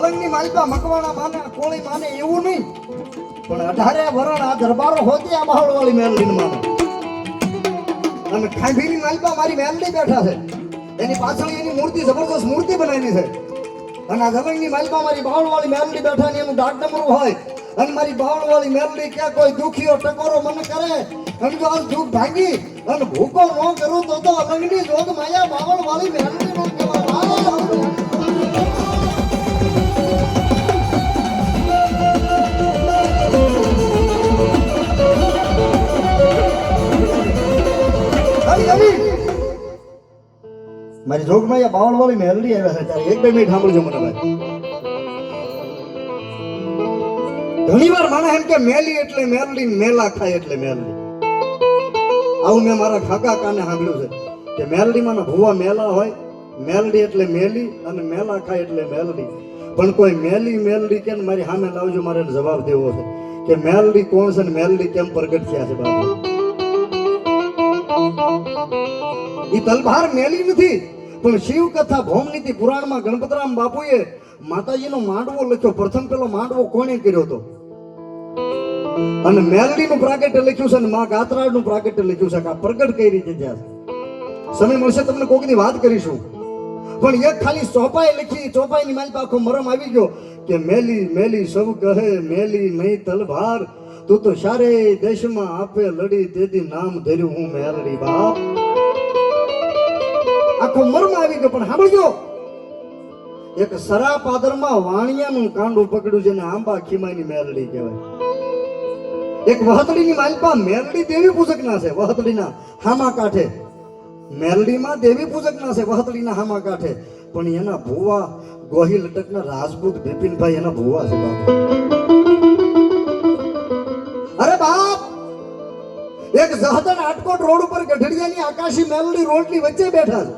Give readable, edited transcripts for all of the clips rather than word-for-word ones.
અલંગની માલિકા મકવાણા માને કોળી માને એવું નહીં, પણ 18 વરણ આ દરબારો હોતી આ માહોલવાળી મેલડી માને. અને ખાંભીની માલિકા મારી મેલડી બેઠા છે, એની પાછળ એની મૂર્તિ જબરદસ્ત મૂર્તિ બનાવી છે. અને આ અલંગની માલિકા મારી બાવળવાળી મેલડી બેઠા ને એનું ડાક ડમરું હોય. અને મારી બાવળવાળી મેલડી કે કોઈ દુખીઓ ટકોરો મને કરે અને જો આ દુઃખ ભાંગી અને ભૂકો ન કરું તો અલંગની જોગ માયા બાવળવાળી મેલડી નો કહેવાય. મારી જોગમાં આ બાવળવાળી મેલડી આવ્યા છે ત્યારે 1-2 મિનિટ સાંભળજો મને ભાઈ. ઘણીવાર માને એમ કે મેલી એટલે મેલડી, મેલા ખાય એટલે મેલડી. આવું મેં મારા ખાકા કાને સાંભળ્યું છે કે મેલડી માં ભૂવા મેલા હોય, મેલડી એટલે મેલી અને મેલા ખાય એટલે મેલડી. પણ કોઈ મેલી મેલડી કે મારી સામે લાવજો, મારે જવાબ દેવો છે કે મેલડી કોણ છે ને મેલડી કેમ પ્રગટ થયા છે બાબુ. ઈ તલભાર મેલી નથી, પણ શિવ કથા ભૌમનીતિ પુરાણમાં ગણપતરામ બાપુએ માતાજીનો માંડવો લખ્યો. પ્રથમ પેલો માંડવો કોણે કર્યો હતો? અને મેલડીનું પ્રાગટ્ય લખ્યું છે અને માં ગાત્રાનું પ્રાગટ્ય લખ્યું છે કે આ પ્રગટ કઈ રીતે થયા છે. સમય મળશે તમને કોકની વાત કરીશું. પણ એક ખાલી ચોપાઈ લખી, ચોપાઈની મારી આખો મરમ આવી ગયો કે મેલી મેલી સૌ કહે મેલી નહીં તલભાર, તું તો સારે દેશમાં આપે લડી તેથી નામ ધર્યું હું મેલડી બાપ. આખો મર્મ આવી ગયો. પણ સાંભળજો, એક સરા પાદરમાં વાણિયાનું કાંડું પકડ્યું છે ને આંબા ખીમાની મેલડી કહેવાય. એક વહતડીની માલપા મેલડી દેવી પૂજકના છે, વહતડીના હામા કાંઠે. મેલડીમાં દેવી પૂજકના છે, વહતડીના હામા કાંઠે. પણ એના ભુવા ગોહિલ લટકના રાજપૂત બિપિનભાઈ એના ભુવા છે બાપ. અરે બાપ, એક જહદન આટકોટ રોડ ઉપર ગઢડિયાની આકાશી મેલડી રોડની વચ્ચે બેઠા છે.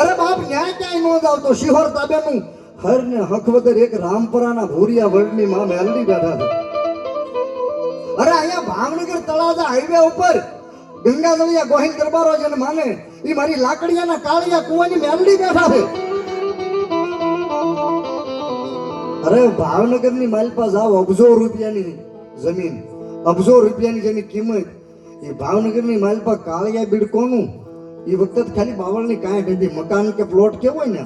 અરે બાપ, ન્યાય ક્યાંય નો જાવ તો શિહોર તાબેનું હર ને હકવદર એક રામપરાના ભૂરિયા વર્ડની માં મેલડી બેઠા છે. અરે અહીંયા ભાવનગર તળાજા હાઈવે ઉપર ગંગાજળિયા ગોહિલ દરબારો જેને માને ઈ મારી લાકડિયાના કાળિયા કુવાની મેલડી બેઠા છે. અરે ભાવનગરની માલપા જાવ, અબજો રૂપિયાની જમીન, અબજો રૂપિયાની જેની કિંમત. એ ભાવનગરની માલપા કાળિયા બીડ કોનું? એ વખતે ખાલી બાવળની કાંઈ હતી, મકાન કે પ્લોટ કેવો હોય ને.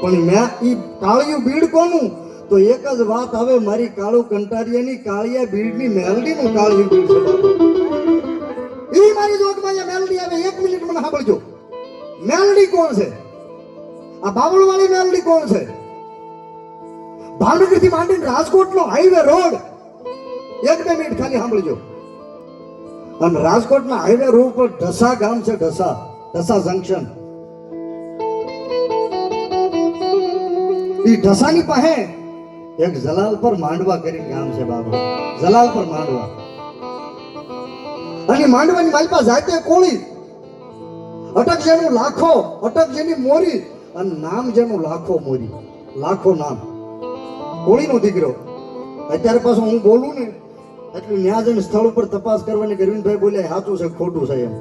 પણ મેં ઈ કાળિયું બીડ કોનું? તો એક જ વાત આવે, મારી કાળુ કંટારિયાની કાળિયા બીડની મેલડીનું કાળિયું બીડ છે. ઈ મારી જોગમાં મેલડી આવે. 1 મિનિટ મને સાંભળજો. મેલડી કોણ છે? આ બાવળવાળી મેલડી કોણ છે? ભાવનગર થી માંડીને રાજકોટનો હાઈવે રોડ, 1-2 મિનિટ ખાલી સાંભળજો. અને રાજકોટના હાઈવે રોડ પર ઢસા ગામ છે, ઢસા જંકશન. ઈ ઢસાની પાસે એક જલાલપર માંડવા કરીને ગામ છે બાબા, જલાલપર માંડવા. અને માંડવાની માલપા જાતે કોળી, અટક જેનું લાખો, અટક જેની મોરી અને નામ જેનું લાખો મોરી, લાખો નામ, કોળીનો દીકરો. અત્યારે પાછું હું બોલું ને એટલે ન્યા જઈને સ્થળ ઉપર તપાસ કરવાની ગરવીનભાઈ બોલ્યા સાચું છે ખોટું છે એમ.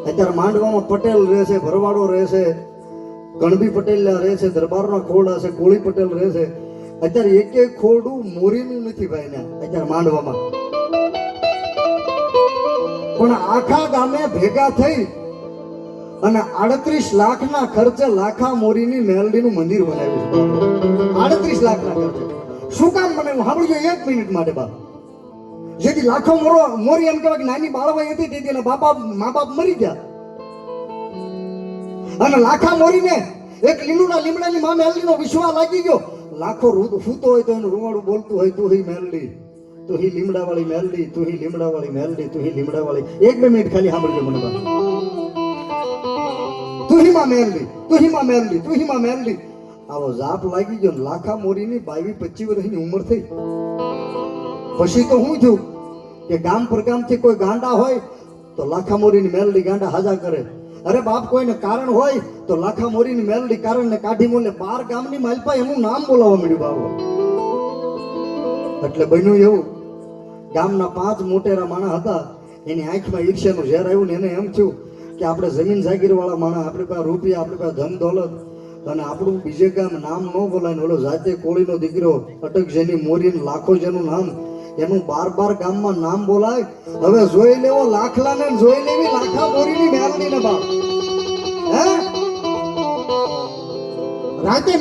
અત્યારે માંડવામાં પટેલ રહે છે, ભરવાડો રહે છે, ગણબી પટેલ રહે છે, દરબારના ખોરડા છે, કોળી પટેલ રહે છે. અત્યારે એક ખોરડું મોરીનું નથી ભાઈ ને અત્યારે માંડવામાં. પણ આખા ગામે ભેગા થઈ અને 38 લાખના ખર્ચે લાખા મોરીની મેલડીનું મંદિર બનાવ્યું છે. 38 લાખના ખર્ચે. શું કામ બનાવ્યું સાંભળજો 1 મિનિટ માટે બાપ. જેથી લાખો મોરી એમ કહેવાય કે નાની બાળવાઈ હતી તેથી એના મા બાપ મરી ગયા. અને લાખા મોરીને એક લીમડાની માં મેલડીનો વિશ્વાસ લાગી ગયો. લાખો ફૂતો હોય તો એનું રૂવાડું બોલતું હોય, તું હી મેલડી, તું હી લીમડાવાળી મેલડી, તું હી લીમડાવાળી મેલડી, તું હી લીમડાવાળી. 1-2 મિનિટ ખાલી સાંભળજો મને બાપ. તું હી માં મેલડી, તું હી માં મેલડી, તું હી માં મેલડી. આવો જાપ લાગી ગયો. લાખા મોરીની 22-25 વર્ષની ઉંમર થઈ. પછી તો શું થયું કે ગામ પરગામથી કોઈ ગાંડા હોય તો લાખા મોરીની મેલડી ગાંડા હાજા કરે. અરે બાપ, કોઈને કારણ હોય તો લાખા મોરીની મેલડી કારણને કાઢી મોલે 12 ગામની માલપા એનું નામ બોલાવવા મળ્યું બાબો. એટલે બન્યું એવું, ગામના 5 મોટેરા માણસ હતા. એની આંખમાં ઈર્ષ્યાનું ઝેર આવ્યું ને એને એમ થયું કે આપણે જમીન જાગીર વાળા માણસ, આપણી પાસે રૂપિયા, આપણી પાસે ધન દોલત અને આપણું બીજે કામ નામ ન બોલાય ને ઓલો જાતે કોળીનો દીકરો અટક જેની મોરી લાખો જેનું નામ એનું બાર ગામમાં નામ બોલાય. હવે જોઈ લેવો લાખલા ને જોઈ લેવી લાખા મોરીની મેલડી ને બાપ હે રાતે